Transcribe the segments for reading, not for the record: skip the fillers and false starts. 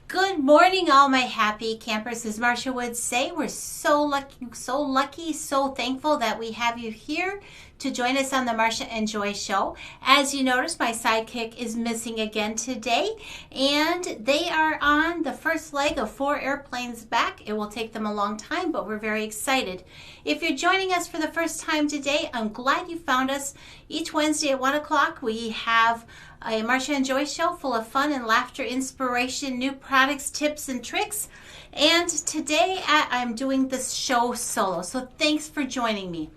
Good morning, all my happy campers. As Marcia would say, we're so lucky, so thankful that we have you here to join us on the Marcia and Joy show. As you notice, my sidekick is missing again today, and they are on the first leg of 4 airplanes back. It will take them a long time, but we're very excited. If you're joining us for the first time today, I'm glad you found us. Each Wednesday at 1 o'clock, we have a Marcia and Joy show full of fun and laughter, inspiration, new products, tips, and tricks. And today I'm doing this show solo, so thanks for joining me.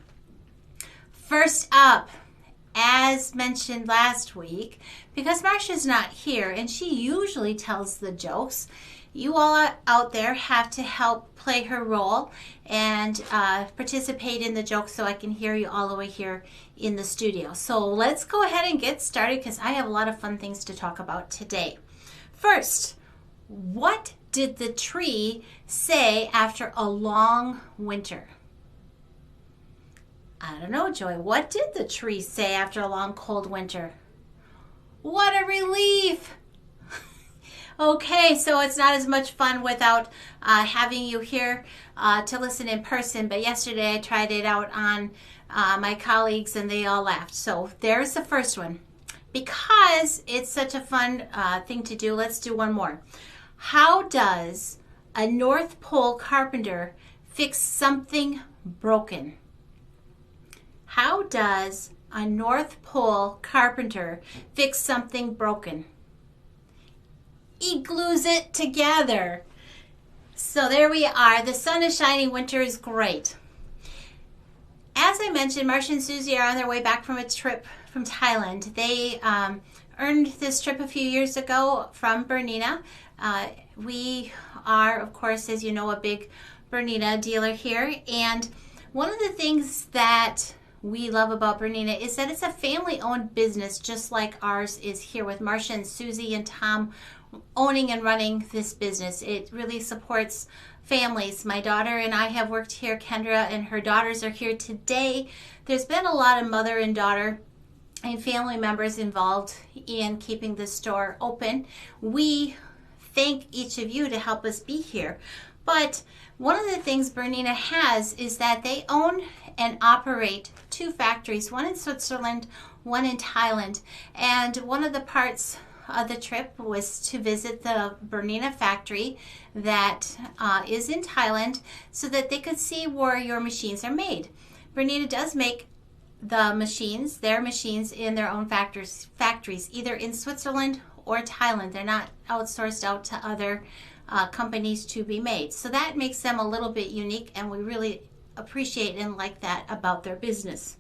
First up, as mentioned last week, because Marcia's not here and she usually tells the jokes, you all out there have to help play her role and participate in the jokes so I can hear you all the way here in the studio. So let's go ahead and get started because I have a lot of fun things to talk about today. First, what did the tree say after a long winter? I don't know, Joy. What did the tree say after a long cold winter? What a relief! Okay, so it's not as much fun without having you here to listen in person, but yesterday I tried it out on my colleagues and they all laughed. So there's the first one. Because it's such a fun thing to do, let's do one more. How does a North Pole carpenter fix something broken? How does a North Pole carpenter fix something broken? He glues it together. So there we are. The sun is shining. Winter is great. As I mentioned, Marcia and Susie are on their way back from a trip from Thailand. They earned this trip a few years ago from Bernina. We are, of course, as you know, a big Bernina dealer here. And one of the things that we love about Bernina is that it's a family-owned business, just like ours is here with Marcia and Susie and Tom owning and running this business. It really supports families. My daughter and I have worked here. Kendra and her daughters are here today. There's been a lot of mother and daughter and family members involved in keeping the store open. We thank each of you to help us be here. But one of the things Bernina has is that they own and operate 2 factories, one in Switzerland, one in Thailand. And one of the parts of the trip was to visit the Bernina factory that is in Thailand so that they could see where your machines are made. Bernina does make the machines, their machines, in their own factories, either in Switzerland or Thailand. They're not outsourced out to other companies to be made. So that makes them a little bit unique, and we really appreciate and like that about their business.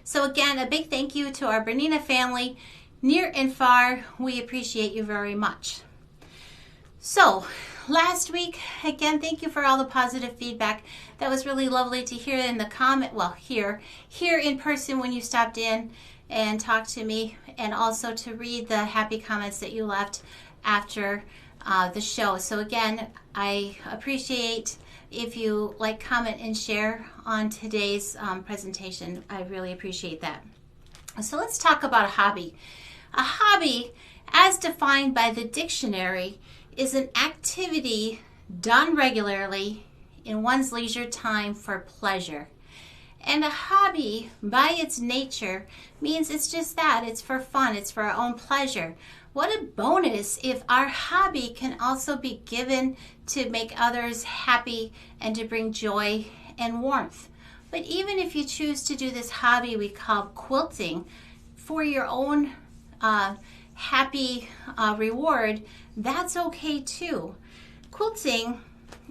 So again, a big thank you to our Bernina family, near and far. We appreciate you very much. So last week, again, thank you for all the positive feedback. That was really lovely to hear in the comment, well, here in person when you stopped in and talked to me, and also to read the happy comments that you left after the show. So again, I appreciate if you like, comment, and share on today's presentation. I really appreciate that. So let's talk about a hobby. A hobby, as defined by the dictionary, is an activity done regularly in one's leisure time for pleasure. And a hobby, by its nature, means it's just that. It's for fun. It's for our own pleasure. What a bonus if our hobby can also be given to make others happy and to bring joy and warmth. But even if you choose to do this hobby we call quilting for your own happy reward, that's okay too. Quilting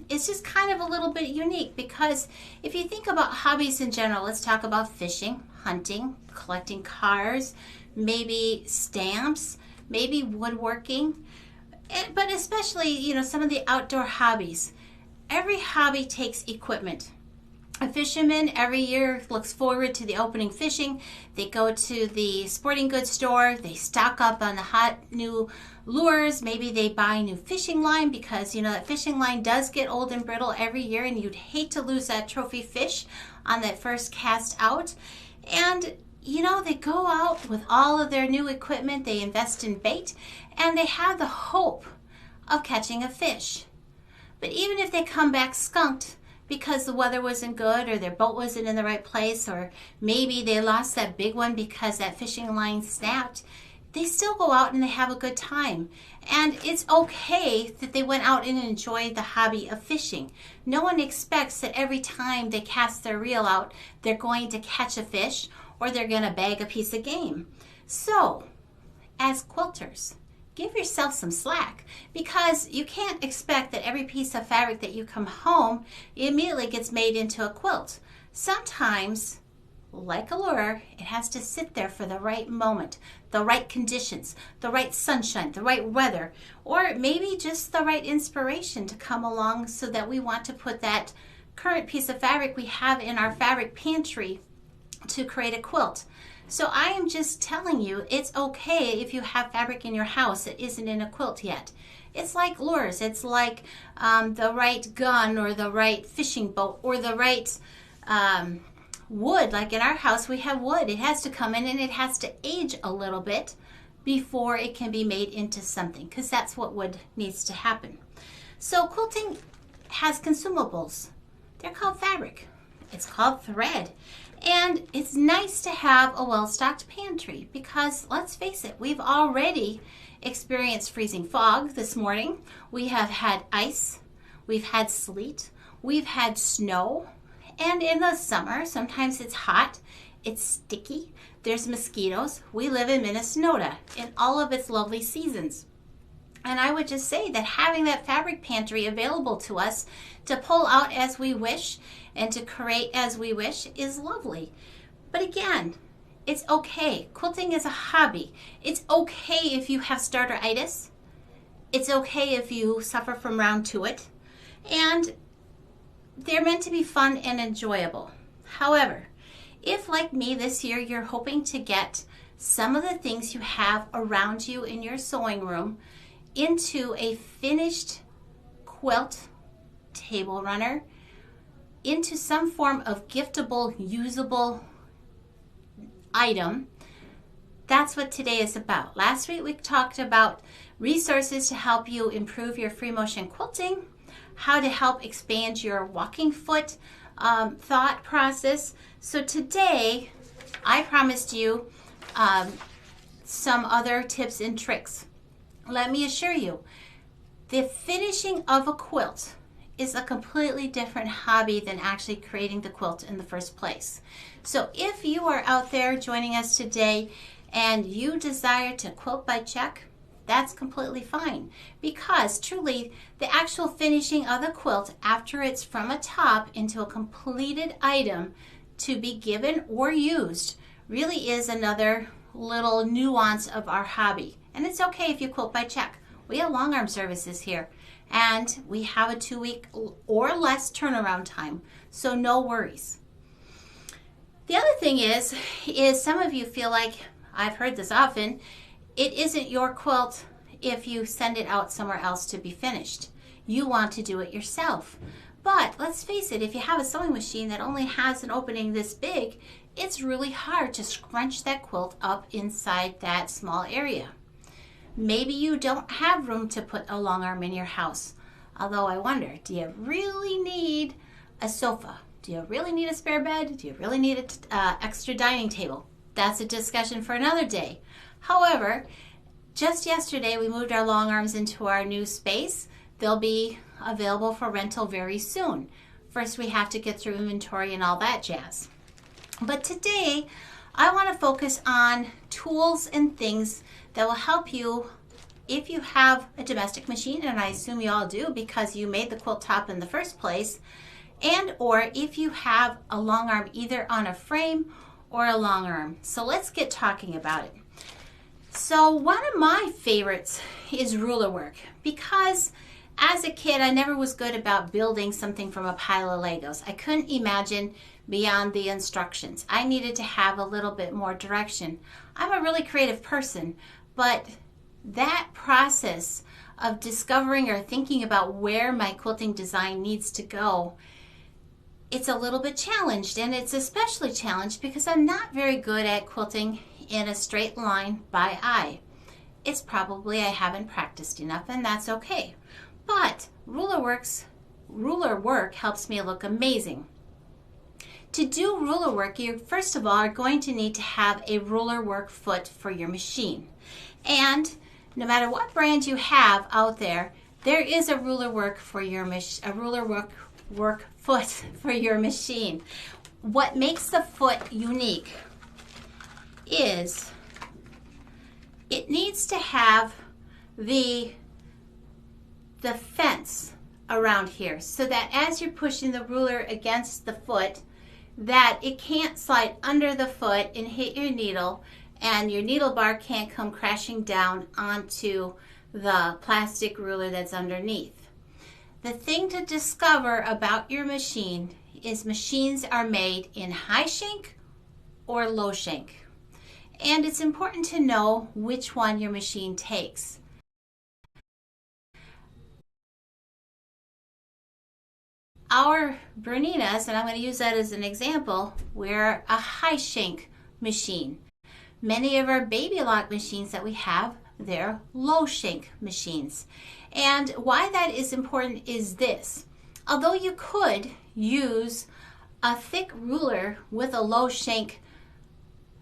is just kind of a little bit unique because if you think about hobbies in general, let's talk about fishing, hunting, collecting cars, maybe stamps, maybe woodworking, but especially, some of the outdoor hobbies. Every hobby takes equipment. A fisherman every year looks forward to the opening fishing. They go to the sporting goods store. They stock up on the hot new lures. Maybe they buy new fishing line because, that fishing line does get old and brittle every year, and you'd hate to lose that trophy fish on that first cast out. And, they go out with all of their new equipment. They invest in bait, and they have the hope of catching a fish. But even if they come back skunked because the weather wasn't good or their boat wasn't in the right place, or maybe they lost that big one because that fishing line snapped, they still go out and they have a good time. And it's okay that they went out and enjoyed the hobby of fishing. No one expects that every time they cast their reel out, they're going to catch a fish or they're going to bag a piece of game. So, as quilters, give yourself some slack, because you can't expect that every piece of fabric that you come home immediately gets made into a quilt. Sometimes, like a lure, it has to sit there for the right moment, the right conditions, the right sunshine, the right weather, or maybe just the right inspiration to come along so that we want to put that current piece of fabric we have in our fabric pantry to create a quilt. So I am just telling you, it's okay if you have fabric in your house that isn't in a quilt yet. It's like lures. It's like the right gun or the right fishing boat or the right wood. Like in our house, we have wood. It has to come in and it has to age a little bit before it can be made into something, because that's what wood needs to happen. So quilting has consumables. They're called fabric. It's called thread. And it's nice to have a well-stocked pantry, because let's face it, we've already experienced freezing fog this morning. We have had ice. We've had sleet. We've had snow. And in the summer, sometimes it's hot. It's sticky. There's mosquitoes. We live in Minnesota in all of its lovely seasons. And I would just say that having that fabric pantry available to us to pull out as we wish and to create as we wish is lovely. But again, it's okay. Quilting is a hobby. It's okay if you have starteritis. It's okay if you suffer from round to it. And they're meant to be fun and enjoyable. However, if like me this year you're hoping to get some of the things you have around you in your sewing room into a finished quilt, table runner, into some form of giftable, usable item, that's what today is about. Last week we talked about resources to help you improve your free motion quilting, how to help expand your walking foot thought process. So today I promised you some other tips and tricks. Let me assure you, the finishing of a quilt is a completely different hobby than actually creating the quilt in the first place. So if you are out there joining us today and you desire to quilt by check, that's completely fine, because truly the actual finishing of the quilt after it's from a top into a completed item to be given or used really is another little nuance of our hobby. And it's okay if you quilt by check. We have long arm services here, and we have a 2-week or less turnaround time, so no worries. The other thing is some of you feel like, I've heard this often, it isn't your quilt if you send it out somewhere else to be finished. You want to do it yourself. But let's face it, if you have a sewing machine that only has an opening this big, it's really hard to scrunch that quilt up inside that small area. Maybe you don't have room to put a long arm in your house. Although I wonder, do you really need a sofa? Do you really need a spare bed? Do you really need an extra dining table? That's a discussion for another day. However, just yesterday we moved our long arms into our new space. They'll be available for rental very soon. First we have to get through inventory and all that jazz. But today I want to focus on tools and things that will help you if you have a domestic machine, and I assume you all do because you made the quilt top in the first place, and or if you have a long arm either on a frame or a long arm. So let's get talking about it. So one of my favorites is ruler work, because as a kid I never was good about building something from a pile of Legos. I couldn't imagine beyond the instructions. I needed to have a little bit more direction. I'm a really creative person, but that process of discovering or thinking about where my quilting design needs to go, it's a little bit challenged, and it's especially challenged because I'm not very good at quilting in a straight line by eye. it's probably I haven't practiced enough, and that's okay. But ruler work helps me look amazing. To do ruler work, you first of all are going to need to have a ruler work foot for your machine. And no matter what brand you have out there, there is a ruler work for your work foot for your machine. What makes the foot unique is it needs to have the fence around here so that as you're pushing the ruler against the foot, that it can't slide under the foot and hit your needle, and your needle bar can't come crashing down onto the plastic ruler that's underneath. The thing to discover about your machine is machines are made in high shank or low shank. And it's important to know which one your machine takes. Our Berninas, and I'm going to use that as an example, we're a high shank machine. Many of our baby lock machines that we have, they're low shank machines. And why that is important is this. Although you could use a thick ruler with a low shank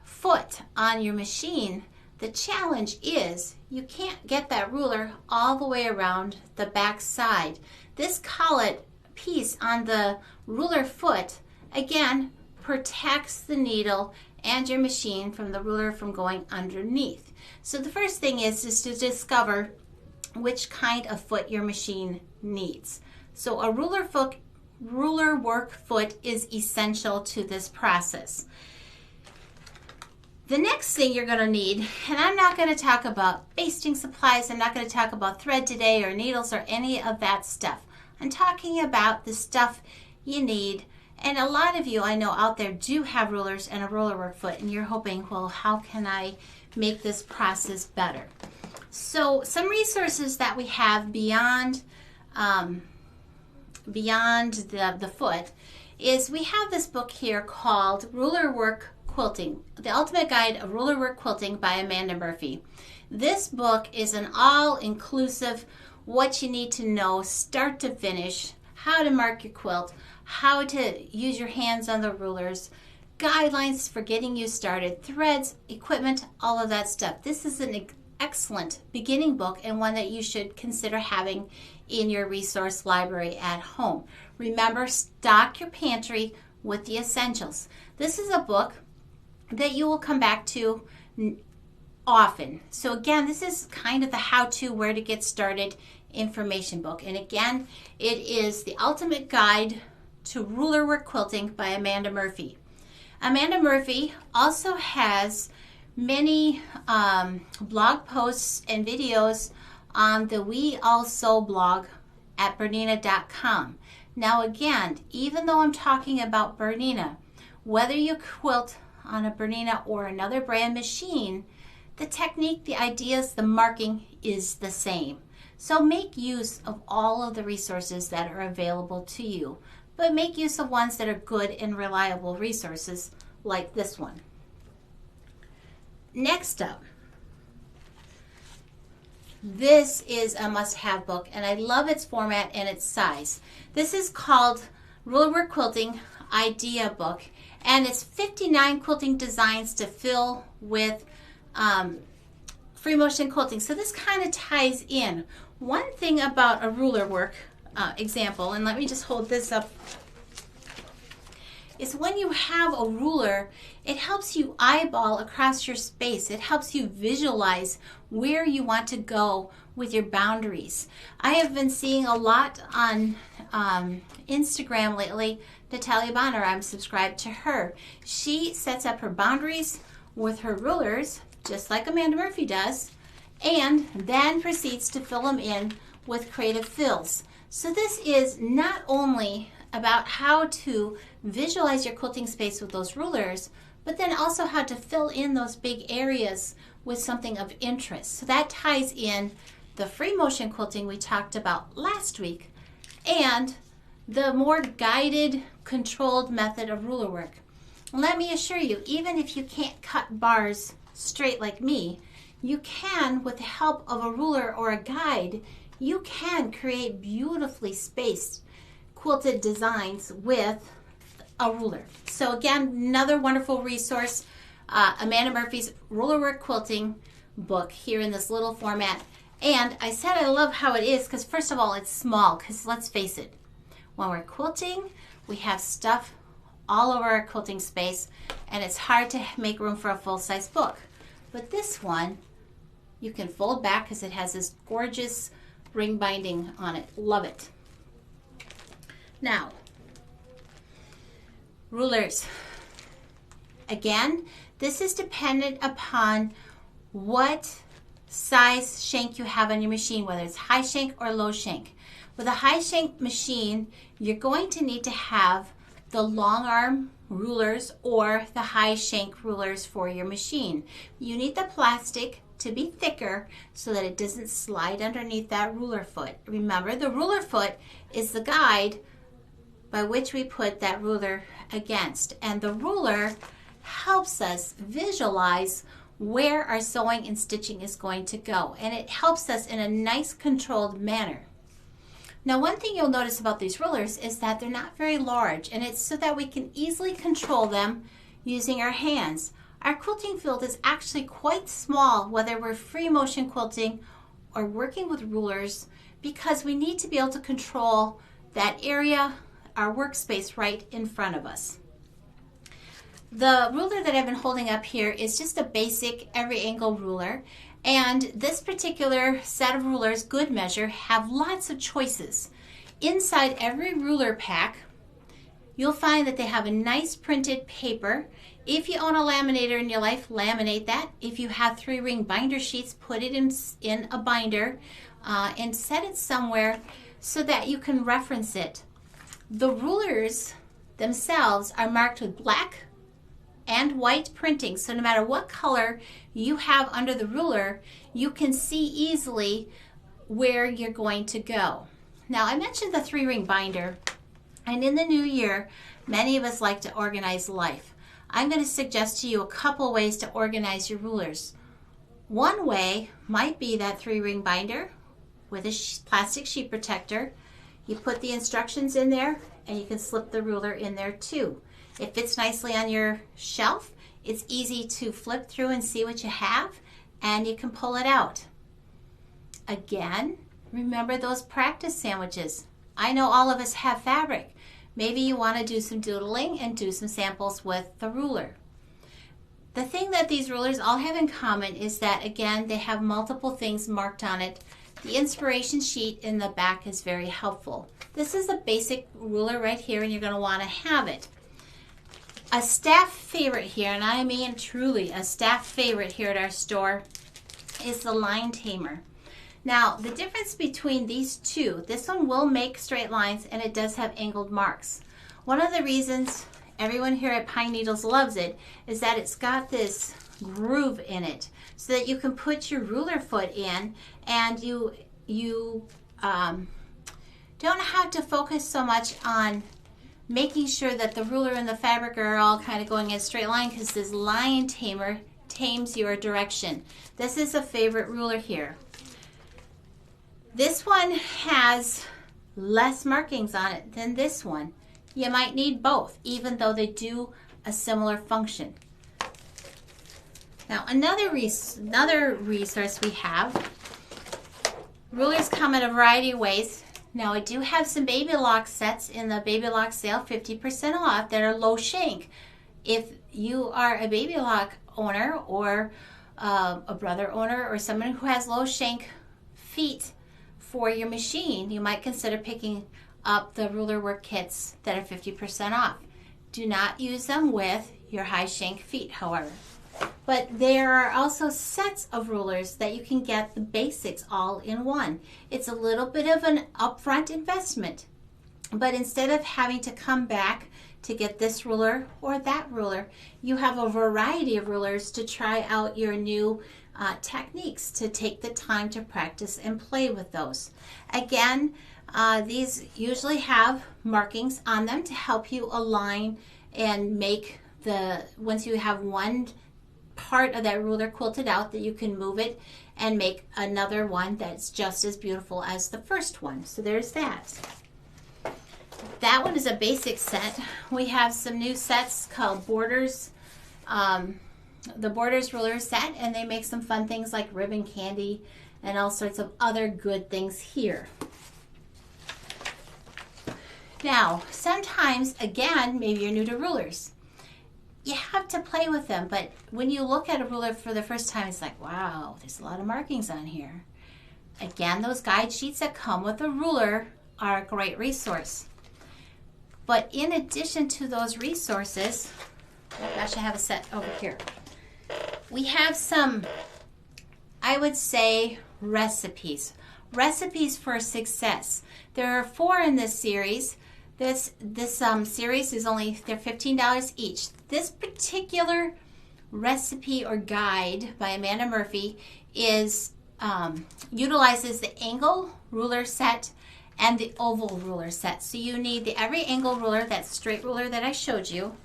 foot on your machine, the challenge is you can't get that ruler all the way around the back side. This collet piece on the ruler foot, again, protects the needle and your machine from the ruler from going underneath. So the first thing is to discover which kind of foot your machine needs. So a ruler work foot is essential to this process. The next thing you're going to need, and I'm not going to talk about basting supplies, I'm not going to talk about thread today or needles or any of that stuff. I'm talking about the stuff you need. And a lot of you I know out there do have rulers and a ruler work foot, and you're hoping, well, how can I make this process better? So some resources that we have beyond the foot is we have this book here called Ruler Work Quilting, The Ultimate Guide of Ruler Work Quilting by Amanda Murphy. This book is an all-inclusive, what you need to know, start to finish, how to mark your quilt, how to use your hands on the rulers, guidelines for getting you started, threads, equipment, all of that stuff. This is an excellent beginning book and one that you should consider having in your resource library at home. Remember, stock your pantry with the essentials. This is a book that you will come back to often. So again, this is kind of the how-to, where to get started information book. And again, it is The Ultimate Guide to Ruler Work Quilting by Amanda Murphy. Amanda Murphy also has many blog posts and videos on the We All Sew blog at Bernina.com. Now again, even though I'm talking about Bernina, whether you quilt on a Bernina or another brand machine, the technique, the ideas, the marking is the same. So make use of all of the resources that are available to you, but make use of ones that are good and reliable resources like this one. Next up, this is a must-have book, and I love its format and its size. This is called Ruler Work Quilting Idea Book, and it's 59 quilting designs to fill with free motion quilting. So this kind of ties in. One thing about a ruler work example, and let me just hold this up, is when you have a ruler, it helps you eyeball across your space. It helps you visualize where you want to go with your boundaries. I have been seeing a lot on Instagram lately. Natalia Bonner, I'm subscribed to her. She sets up her boundaries with her rulers, just like Amanda Murphy does, and then proceeds to fill them in with creative fills. So this is not only about how to visualize your quilting space with those rulers, but then also how to fill in those big areas with something of interest. So that ties in the free motion quilting we talked about last week and the more guided, controlled method of ruler work. Let me assure you, even if you can't cut bars straight like me, you can, with the help of a ruler or a guide, you can create beautifully spaced quilted designs with a ruler. So again, another wonderful resource, Amanda Murphy's Ruler Work Quilting book here in this little format. And I said I love how it is because first of all, it's small, because let's face it, when we're quilting, we have stuff all over our quilting space and it's hard to make room for a full-size book. But this one, you can fold back because it has this gorgeous ring binding on it. Love it. Now, rulers. Again, this is dependent upon what size shank you have on your machine, whether it's high shank or low shank. With a high shank machine, you're going to need to have the long arm rulers or the high shank rulers for your machine. You need the plastic to be thicker so that it doesn't slide underneath that ruler foot. Remember, the ruler foot is the guide by which we put that ruler against, and the ruler helps us visualize where our sewing and stitching is going to go, and it helps us in a nice controlled manner. Now, one thing you'll notice about these rulers is that they're not very large, and it's so that we can easily control them using our hands. Our quilting field is actually quite small, whether we're free motion quilting or working with rulers, because we need to be able to control that area, our workspace right in front of us. The ruler that I've been holding up here is just a basic every angle ruler, and this particular set of rulers, Good Measure, have lots of choices. Inside every ruler pack, you'll find that they have a nice printed paper. If you own a laminator in your life, laminate that. If you have 3-ring binder sheets, put it in a binder and set it somewhere so that you can reference it. The rulers themselves are marked with black and white printing, so no matter what color you have under the ruler, you can see easily where you're going to go. Now, I mentioned the 3-ring binder, and in the new year, many of us like to organize life. I'm going to suggest to you a couple ways to organize your rulers. One way might be that 3-ring binder with a plastic sheet protector. You put the instructions in there, and you can slip the ruler in there too. It fits nicely on your shelf. It's easy to flip through and see what you have, and you can pull it out. Again, remember those practice sandwiches. I know all of us have fabric. Maybe you want to do some doodling and do some samples with the ruler. The thing that these rulers all have in common is that, again, they have multiple things marked on it. The inspiration sheet in the back is very helpful. This is a basic ruler right here, and you're going to want to have it. A staff favorite here, and I mean truly a staff favorite here at our store, is the line tamer. Now, the difference between these two, this one will make straight lines and it does have angled marks. One of the reasons everyone here at Pine Needles loves it is that it's got this groove in it so that you can put your ruler foot in, and you don't have to focus so much on making sure that the ruler and the fabric are all kind of going in a straight line, because this line tamer tames your direction. This is a favorite ruler here. This one has less markings on it than this one. You might need both, even though they do a similar function. Now, another resource we have, rulers come in a variety of ways. Now, I do have some baby lock sets in the baby lock sale, 50% off, that are low shank. If you are a baby lock owner or a brother owner or someone who has low shank feet for your machine, you might consider picking up the ruler work kits that are 50% off. Do not use them with your high shank feet, however. But there are also sets of rulers that you can get the basics all in one. It's a little bit of an upfront investment, but instead of having to come back to get this ruler or that ruler, you have a variety of rulers to try out your new techniques, to take the time to practice and play with those. Again, these usually have markings on them to help you align and make once you have one part of that ruler quilted out that you can move it and make another one that's just as beautiful as the first one. So there's that. That one is a basic set. We have some new sets called Borders, the Borders ruler set, and they make some fun things like ribbon candy and all sorts of other good things here. Now, sometimes, again, maybe you're new to rulers. You have to play with them, but when you look at a ruler for the first time, it's like, wow, there's a lot of markings on here. Again, those guide sheets that come with a ruler are a great resource. But in addition to those resources, oh gosh, I have a set over here. We have some, I would say, recipes. Recipes for success. There are 4 in this series. This series is only, they're $15 each. This particular recipe or guide by Amanda Murphy is utilizes the angle ruler set and the oval ruler set. So you need the every angle ruler, that straight ruler that I showed you,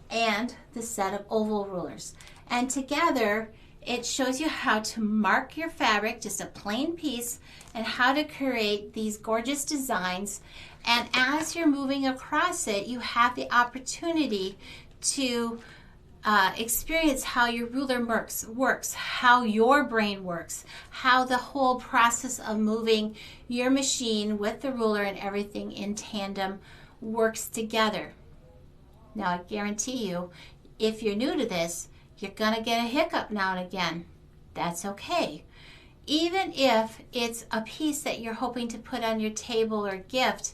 and the set of oval rulers. And together it shows you how to mark your fabric, just a plain piece, and how to create these gorgeous designs. And as you're moving across it, you have the opportunity to experience how your ruler works, how your brain works, how the whole process of moving your machine with the ruler and everything in tandem works together. Now, I guarantee you, if you're new to this, you're going to get a hiccup now and again. That's okay. Even if it's a piece that you're hoping to put on your table or gift,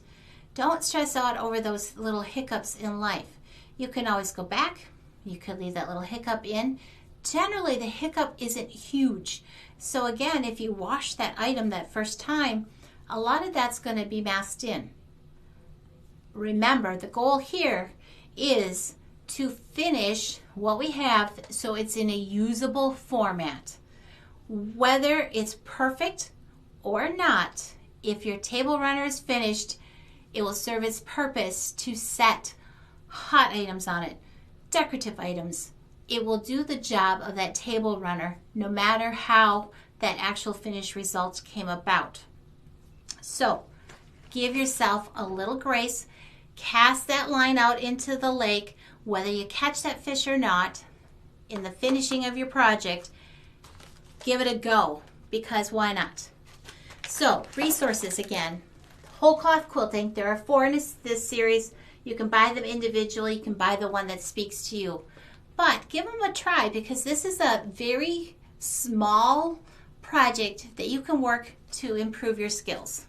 don't stress out over those little hiccups in life. You can always go back. You could leave that little hiccup in. Generally, the hiccup isn't huge. So again, if you wash that item that first time, a lot of that's going to be masked in. Remember, the goal here is to finish what we have so it's in a usable format. Whether it's perfect or not, if your table runner is finished, it will serve its purpose to set hot items on it, decorative items. It will do the job of that table runner no matter how that actual finished result came about. So give yourself a little grace, cast that line out into the lake, whether you catch that fish or not, in the finishing of your project. Give it a go, because why not? So resources again. Whole cloth quilting. There are 4 in this series. You can buy them individually. You can buy the one that speaks to you. But give them a try, because this is a very small project that you can work to improve your skills.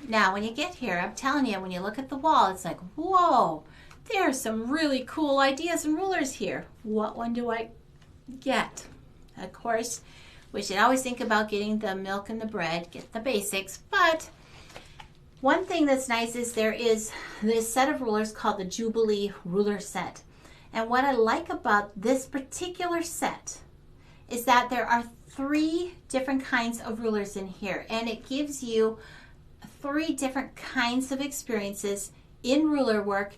Now, when you get here, I'm telling you, when you look at the wall, it's like, whoa, there are some really cool ideas and rulers here. What one do I get? Of course, we should always think about getting the milk and the bread, get the basics. But one thing that's nice is there is this set of rulers called the Jubilee ruler set. And what I like about this particular set is that there are 3 different kinds of rulers in here. And it gives you 3 different kinds of experiences in ruler work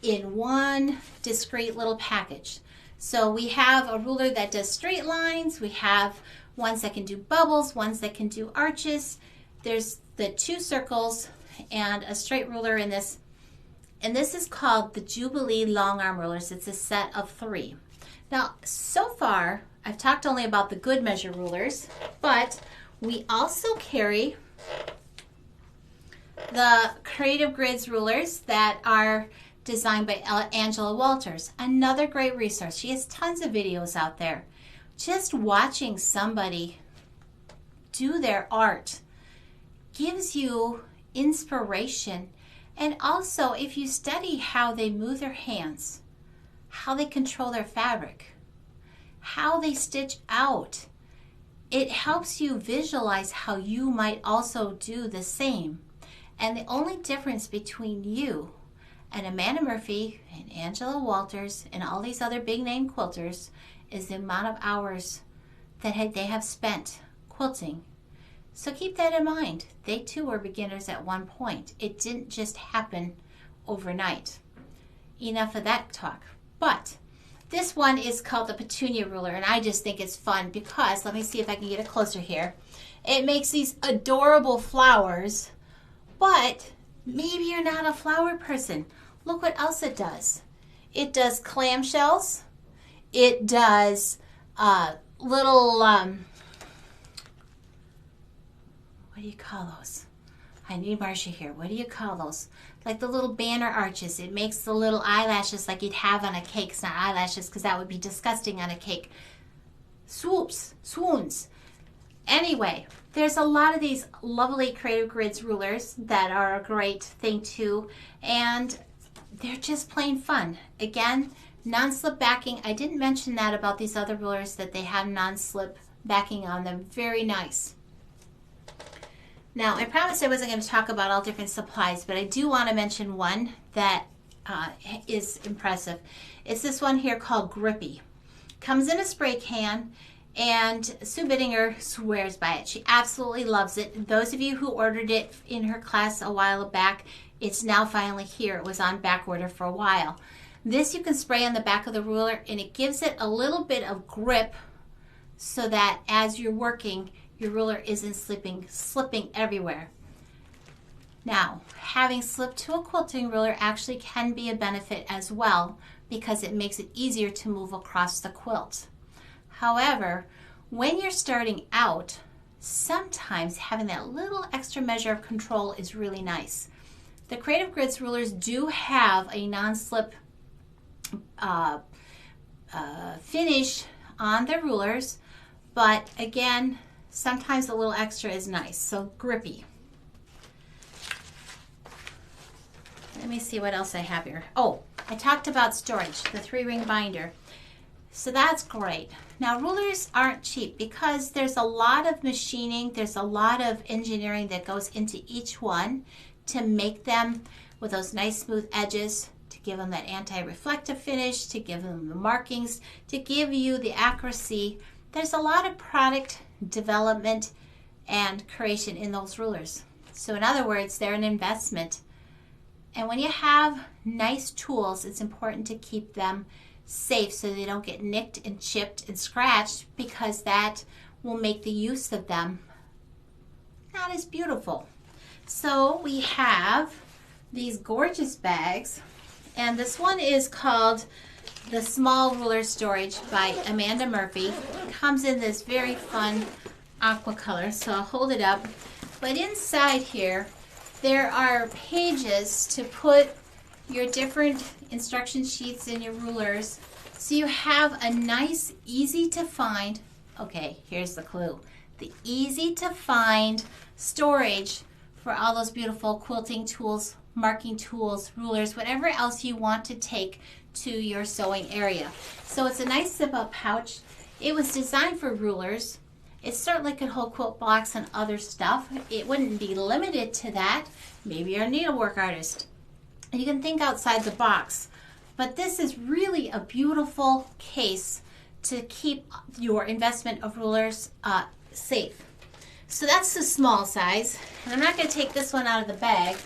in one discrete little package. So we have a ruler that does straight lines. We have ones that can do bubbles, ones that can do arches. There's the 2 circles and a straight ruler in this. And this is called the Jubilee long arm rulers. It's a set of 3. Now, so far, I've talked only about the good measure rulers, but we also carry the Creative Grids rulers that are designed by Angela Walters. Another great resource. She has tons of videos out there. Just watching somebody do their art gives you inspiration. And also, if you study how they move their hands, how they control their fabric, how they stitch out, it helps you visualize how you might also do the same. And the only difference between you and Amanda Murphy and Angela Walters and all these other big name quilters is the amount of hours that they have spent quilting. So keep that in mind. They too were beginners at one point. It didn't just happen overnight. Enough of that talk. But This one is called the Petunia ruler, and I just think it's fun because, let me see if I can get it closer here. It makes these adorable flowers, but maybe you're not a flower person. Look what else it does. It does clamshells. It does little, what do you call those? I need Marcia here. What do you call those? Like the little banner arches. It makes the little eyelashes like you'd have on a cake. It's not eyelashes because that would be disgusting on a cake. Swoons. Anyway, there's a lot of these lovely Creative Grids rulers that are a great thing too, and they're just plain fun. Again, non-slip backing. I didn't mention that about these other rulers, that they have non-slip backing on them. Very nice. Now, I promised I wasn't going to talk about all different supplies, but I do want to mention one that is impressive. It's this one here called Grippy. Comes in a spray can, and Sue Bittinger swears by it. She absolutely loves it. Those of you who ordered it in her class a while back, it's now finally here. It was on back order for a while. This you can spray on the back of the ruler, and it gives it a little bit of grip so that as you're working, your ruler isn't slipping everywhere. Now, having slipped to a quilting ruler actually can be a benefit as well because it makes it easier to move across the quilt. However, when you're starting out, sometimes having that little extra measure of control is really nice. The Creative Grids rulers do have a non-slip finish on the rulers, but again, sometimes a little extra is nice. So Grippy. Let me see what else I have here. Oh, I talked about storage, the 3-ring binder. So that's great. Now, rulers aren't cheap because there's a lot of machining, there's a lot of engineering that goes into each one to make them with those nice smooth edges, to give them that anti-reflective finish, to give them the markings, to give you the accuracy. There's a lot of product development and creation in those rulers. So in other words, they're an investment. And when you have nice tools, it's important to keep them safe so they don't get nicked and chipped and scratched, because that will make the use of them not as beautiful. So we have these gorgeous bags, and this one is called the Small Ruler Storage by Amanda Murphy. It comes in this very fun aqua color, so I'll hold it up. But inside here, there are pages to put your different instruction sheets in your rulers, so you have a nice, easy to find, okay, here's the clue, the easy to find storage for all those beautiful quilting tools, marking tools, rulers, whatever else you want to take to your sewing area. So it's a nice zip-up pouch. It was designed for rulers. It certainly could hold quilt blocks and other stuff. It wouldn't be limited to that. Maybe you're a needlework artist. You can think outside the box. But this is really a beautiful case to keep your investment of rulers safe. So that's the small size. And I'm not going to take this one out of the bag,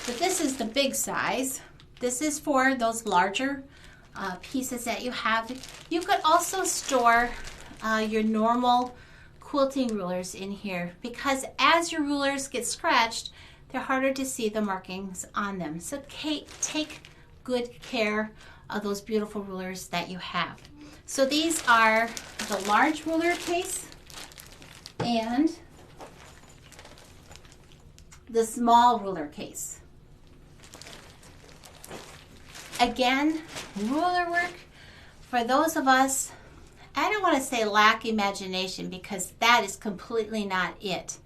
but this is the big size. This is for those larger pieces that you have. You could also store your normal quilting rulers in here, because as your rulers get scratched, they're harder to see the markings on them. So take good care of those beautiful rulers that you have. So these are the large ruler case and the small ruler case. Again, ruler work, for those of us, I don't want to say lack imagination, because that is completely not it.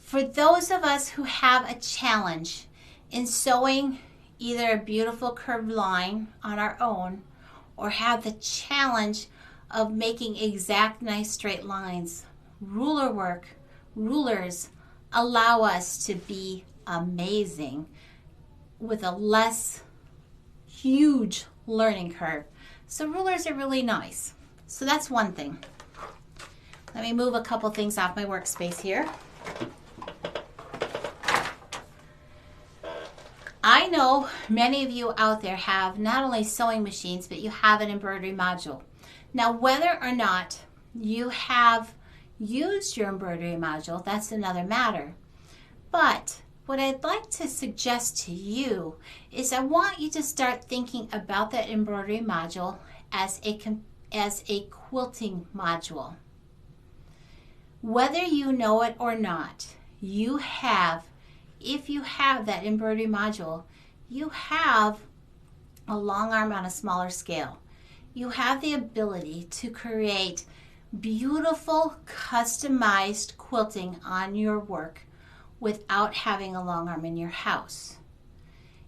For those of us who have a challenge in sewing either a beautiful curved line on our own, or have the challenge of making exact nice straight lines, ruler work, rulers allow us to be amazing with a less huge learning curve. So rulers are really nice. So that's one thing. Let me move a couple things off my workspace here. I know many of you out there have not only sewing machines, but you have an embroidery module. Now, whether or not you have used your embroidery module, that's another matter. But what I'd like to suggest to you is I want you to start thinking about that embroidery module as a quilting module. Whether you know it or not, if you have that embroidery module, you have a long arm on a smaller scale. You have the ability to create beautiful, customized quilting on your work without having a long arm in your house.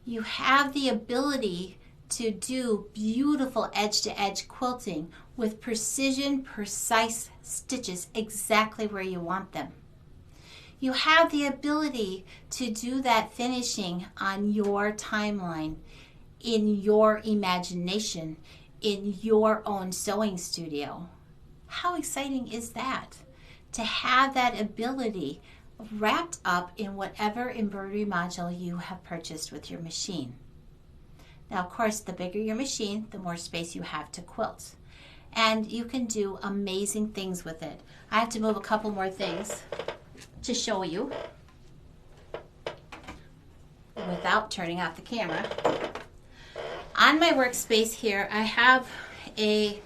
You have the ability to do beautiful edge-to-edge quilting with precision, precise stitches exactly where you want them. You have the ability to do that finishing on your timeline, in your imagination, in your own sewing studio. How exciting is that? To have that ability wrapped up in whatever embroidery module you have purchased with your machine. Now, of course, the bigger your machine, the more space you have to quilt. And you can do amazing things with it. I have to move a couple more things to show you without turning off the camera. On my workspace here, I have a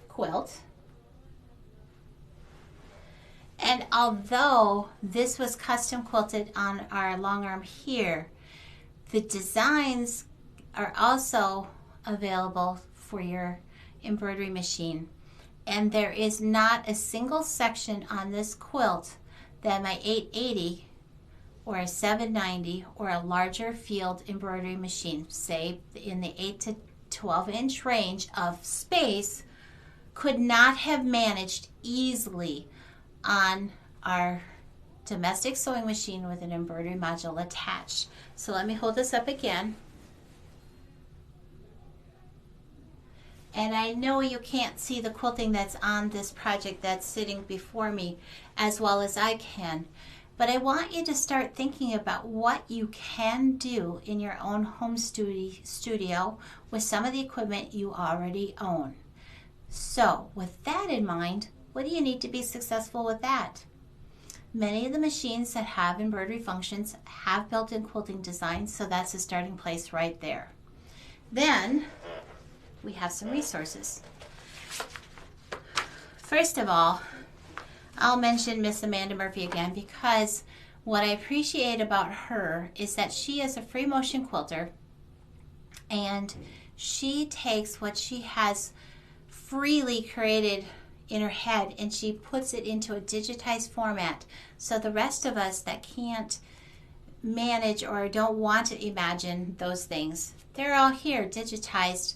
quilt. And although this was custom quilted on our long arm here, the designs are also available for your embroidery machine. And there is not a single section on this quilt that my 880 or a 790 or a larger field embroidery machine, say in the 8 to 12 inch range of space, could not have managed easily on our domestic sewing machine with an embroidery module attached. So let me hold this up again. And I know you can't see the quilting that's on this project that's sitting before me as well as I can, but I want you to start thinking about what you can do in your own home studio with some of the equipment you already own. So with that in mind, what do you need to be successful with that? Many of the machines that have embroidery functions have built-in quilting designs, so that's a starting place right there. Then we have some resources. First of all, I'll mention Miss Amanda Murphy again, because what I appreciate about her is that she is a free motion quilter, and she takes what she has freely created in her head and she puts it into a digitized format, so the rest of us that can't manage or don't want to imagine those things, they're all here digitized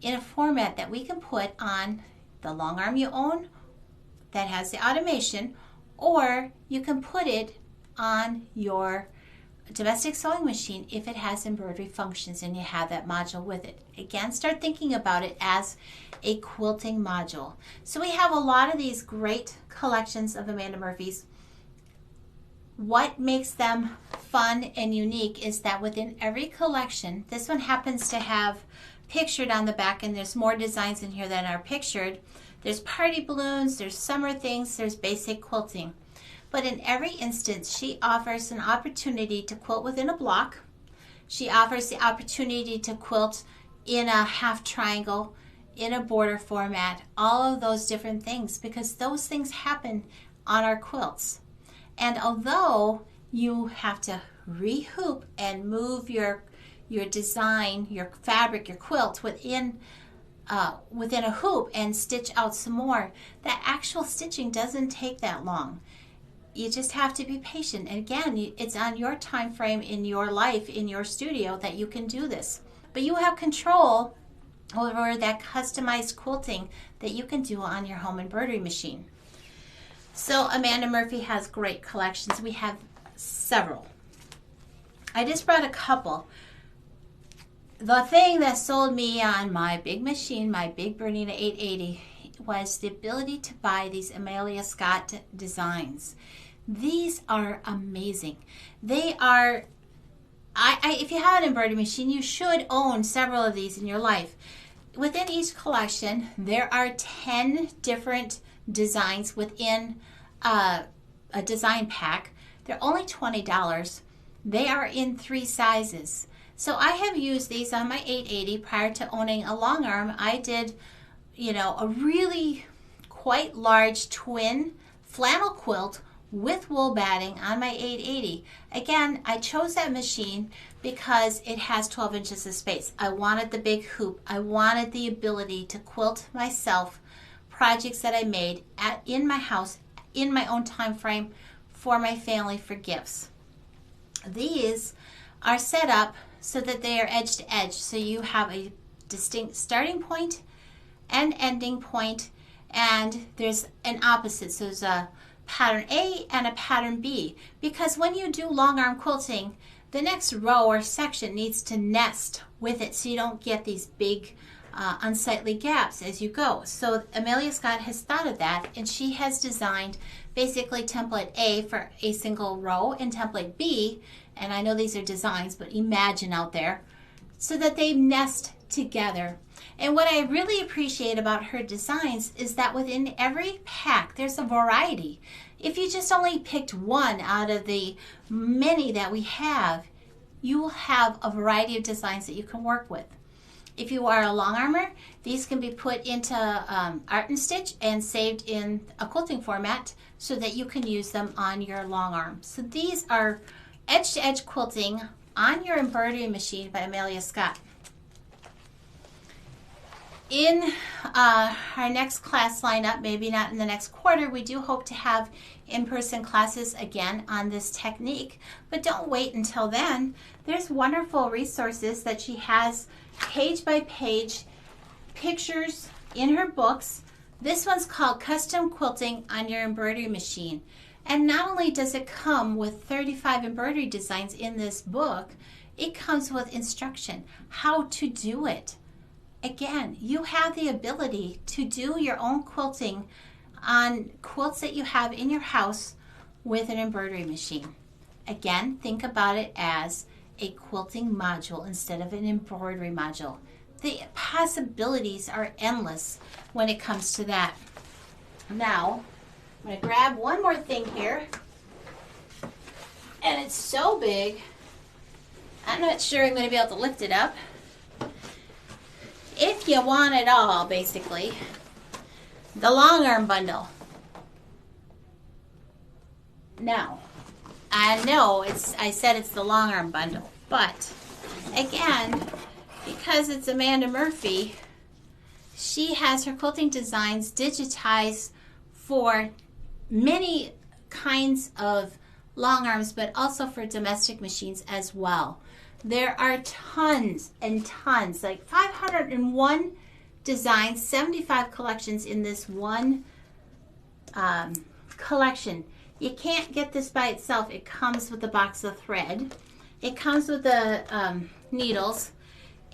in a format that we can put on the long arm you own that has the automation, or you can put it on your domestic sewing machine if it has embroidery functions and you have that module with it. Again, start thinking about it as a quilting module. So we have a lot of these great collections of Amanda Murphy's. What makes them fun and unique is that within every collection, this one happens to have pictured on the back, and there's more designs in here than are pictured. There's party balloons, there's summer things, there's basic quilting. But in every instance, she offers an opportunity to quilt within a block. She offers the opportunity to quilt in a half triangle, in a border format, all of those different things, because those things happen on our quilts. And although you have to rehoop and move your design, your fabric, your quilt within a hoop and stitch out some more, that actual stitching doesn't take that long. You just have to be patient. And again, it's on your time frame in your life, in your studio, that you can do this. But you have control over that customized quilting that you can do on your home embroidery machine. So Amanda Murphy has great collections. We have several. I just brought a couple. The thing that sold me on my big machine, my big Bernina 880, was the ability to buy these Amelia Scott designs. These are amazing. They are, if you have an embroidery machine, you should own several of these in your life. Within each collection, there are 10 different designs within a design pack. They're only $20. They are in 3 sizes. So I have used these on my 880 prior to owning a long arm. I did, a really quite large twin flannel quilt with wool batting on my 880. Again, I chose that machine because it has 12 inches of space. I wanted the big hoop. I wanted the ability to quilt myself projects that I made in my house in my own time frame for my family for gifts. These are set up so that they are edge to edge, so you have a distinct starting point and ending point, and there's an opposite. So there's a pattern A and a pattern B, because when you do long arm quilting, the next row or section needs to nest with it so you don't get these big unsightly gaps as you go. So Amelia Scott has thought of that, and she has designed basically template A for a single row and template B, and I know these are designs, but imagine out there, so that they nest together. And what I really appreciate about her designs is that within every pack there's a variety. If you just only picked one out of the many that we have, you will have a variety of designs that you can work with. If you are a long armer, these can be put into Art and Stitch and saved in a quilting format so that you can use them on your long arm. So these are edge-to-edge quilting on your embroidery machine by Amelia Scott. In our next class lineup, maybe not in the next quarter, we do hope to have in-person classes again on this technique, but don't wait until then. There's wonderful resources that she has, page by page, pictures in her books. This one's called Custom Quilting on Your Embroidery Machine. And not only does it come with 35 embroidery designs in this book, it comes with instruction, how to do it. Again, you have the ability to do your own quilting on quilts that you have in your house with an embroidery machine. Again, think about it as a quilting module instead of an embroidery module. The possibilities are endless when it comes to that. Now, I'm going to grab one more thing here, and it's so big, I'm not sure I'm going to be able to lift it up. If you want it all, basically, the long arm bundle. Now, I know I said it's the long arm bundle, but again, because it's Amanda Murphy, she has her quilting designs digitized for many kinds of long arms, but also for domestic machines as well. There are tons and tons, like 501 designs, 75 collections in this one collection. You can't get this by itself. It comes with a box of thread. It comes with the needles.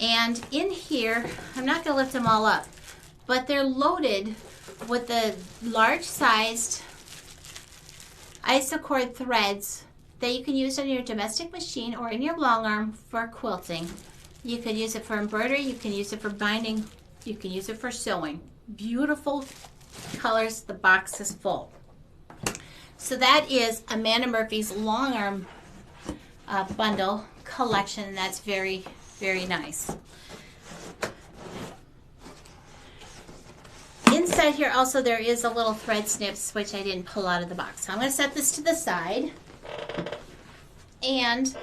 And in here, I'm not going to lift them all up, but they're loaded with the large-sized isocord threads that you can use on your domestic machine or in your long arm for quilting. You can use it for embroidery, you can use it for binding, you can use it for sewing. Beautiful colors, the box is full. So that is Amanda Murphy's long arm bundle collection. That's very, very nice. Inside here also there is a little thread snips, which I didn't pull out of the box. So I'm going to set this to the side. And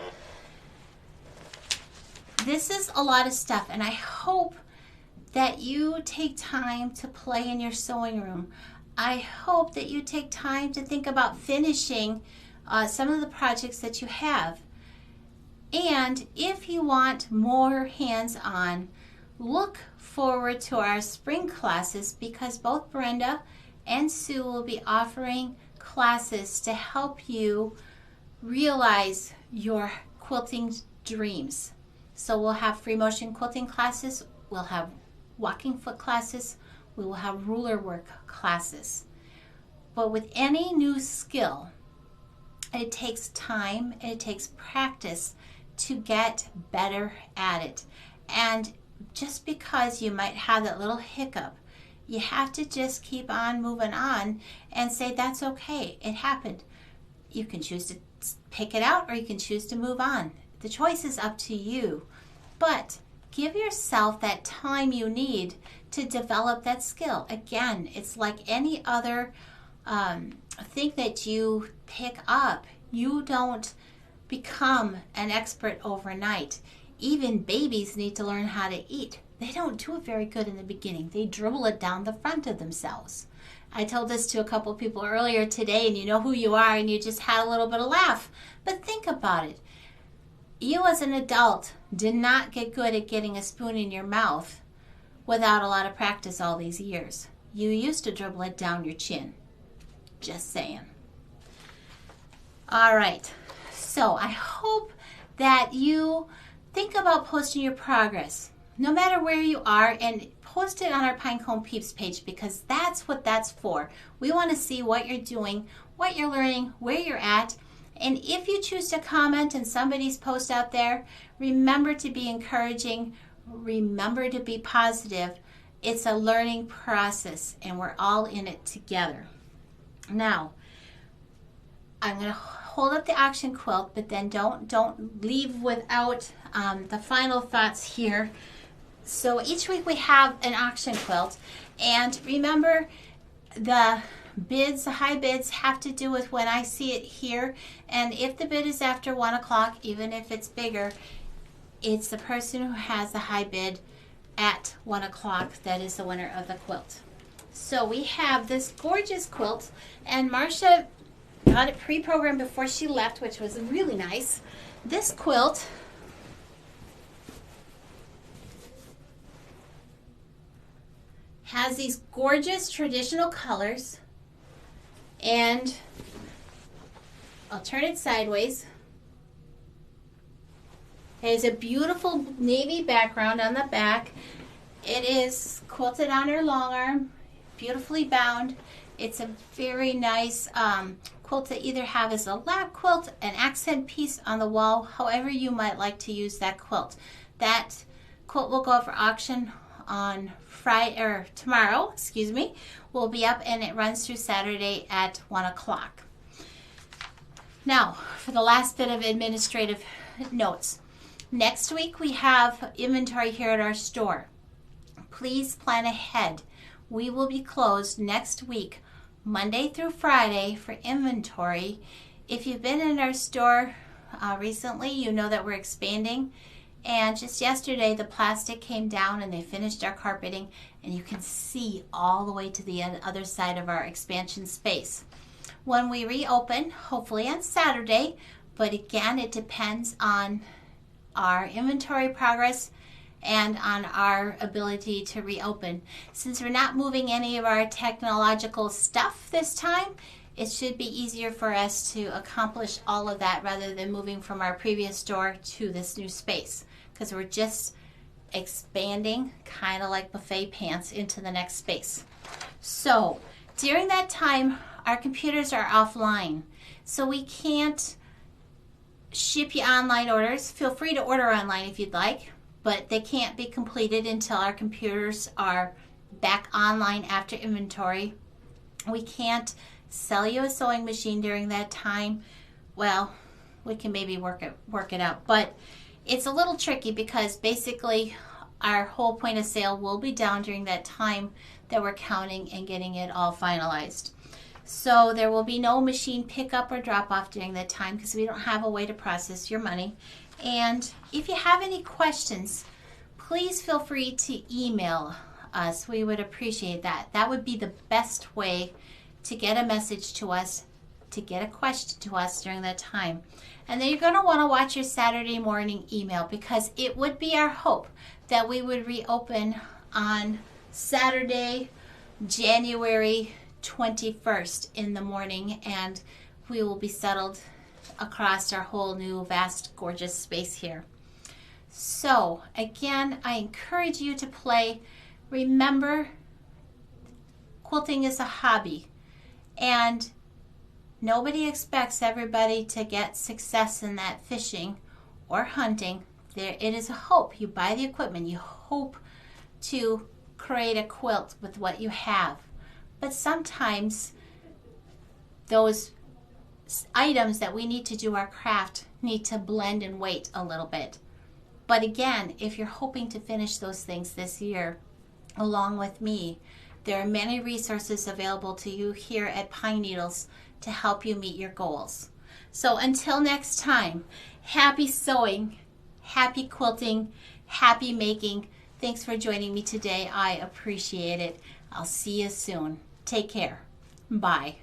this is a lot of stuff, and I hope that you take time to play in your sewing room. I hope that you take time to think about finishing some of the projects that you have. And if you want more hands-on, look forward to our spring classes, because both Brenda and Sue will be offering classes to help you realize your quilting dreams. So we'll have free motion quilting classes, we'll have walking foot classes, we will have ruler work classes. But with any new skill, It takes time and it takes practice to get better at it. And just because you might have that little hiccup, you have to just keep on moving on and say that's okay. It happened. You can choose to pick it out or you can choose to move on. The choice is up to you. But give yourself that time you need to develop that skill. Again, it's like any other thing that you pick up. You don't become an expert overnight. Even babies need to learn how to eat. They don't do it very good in the beginning. They dribble it down the front of themselves. I told this to a couple people earlier today, and you know who you are, and you just had a little bit of laugh. But think about it. You as an adult did not get good at getting a spoon in your mouth without a lot of practice all these years. You used to dribble it down your chin. Just saying. All right. So I hope that you think about posting your progress, no matter where you are, and post it on our Pinecone Peeps page, because that's what that's for. We want to see what you're doing, what you're learning, where you're at. And if you choose to comment on somebody's post out there, remember to be encouraging. Remember to be positive. It's a learning process, and we're all in it together. Now, I'm going to hold up the auction quilt, but then don't leave without the final thoughts here. So each week we have an auction quilt, and remember the bids, the high bids have to do with when I see it here, and if the bid is after 1 o'clock, even if it's bigger, it's the person who has the high bid at 1 o'clock that is the winner of the quilt. So we have this gorgeous quilt, and Marcia got it pre-programmed before she left, which was really nice. This quilt has these gorgeous traditional colors, and I'll turn it sideways. There's a beautiful navy background on the back. It is quilted on her long arm, beautifully bound. It's a very nice quilt to either have as a lap quilt, an accent piece on the wall, however you might like to use that quilt. That quilt will go up for auction on Friday, or tomorrow, excuse me, will be up, and it runs through Saturday at 1 o'clock. Now, for the last bit of administrative notes. Next week we have inventory here at our store. Please plan ahead. We will be closed next week, Monday through Friday, for inventory. If you've been in our store recently, you know that we're expanding. And just yesterday, the plastic came down and they finished our carpeting, and you can see all the way to the other side of our expansion space. When we reopen, hopefully on Saturday, but again, it depends on our inventory progress and on our ability to reopen. Since we're not moving any of our technological stuff this time, it should be easier for us to accomplish all of that rather than moving from our previous store to this new space, because we're just expanding, kind of like buffet pants, into the next space. So during that time, our computers are offline, so we can't ship you online orders. Feel free to order online if you'd like, but they can't be completed until our computers are back online after inventory. We can't sell you a sewing machine during that time. Well, we can maybe work it out, but it's a little tricky because basically our whole point of sale will be down during that time that we're counting and getting it all finalized. So there will be no machine pickup or drop off during that time because we don't have a way to process your money. And if you have any questions, please feel free to email us. We would appreciate that. That would be the best way to get a message to us, to get a question to us during that time. And then you're going to want to watch your Saturday morning email, because it would be our hope that we would reopen on Saturday, January 21st in the morning, and we will be settled across our whole new vast gorgeous space here. So again, I encourage you to play. Remember, quilting is a hobby, and Nobody expects everybody to get success in that fishing or hunting. It is a hope. You buy the equipment, you hope to create a quilt with what you have. But sometimes those items that we need to do our craft need to blend and wait a little bit. But again, if you're hoping to finish those things this year, along with me, there are many resources available to you here at Pine Needles to help you meet your goals. So until next time, happy sewing, happy quilting, happy making. Thanks for joining me today. I appreciate it. I'll see you soon. Take care. Bye.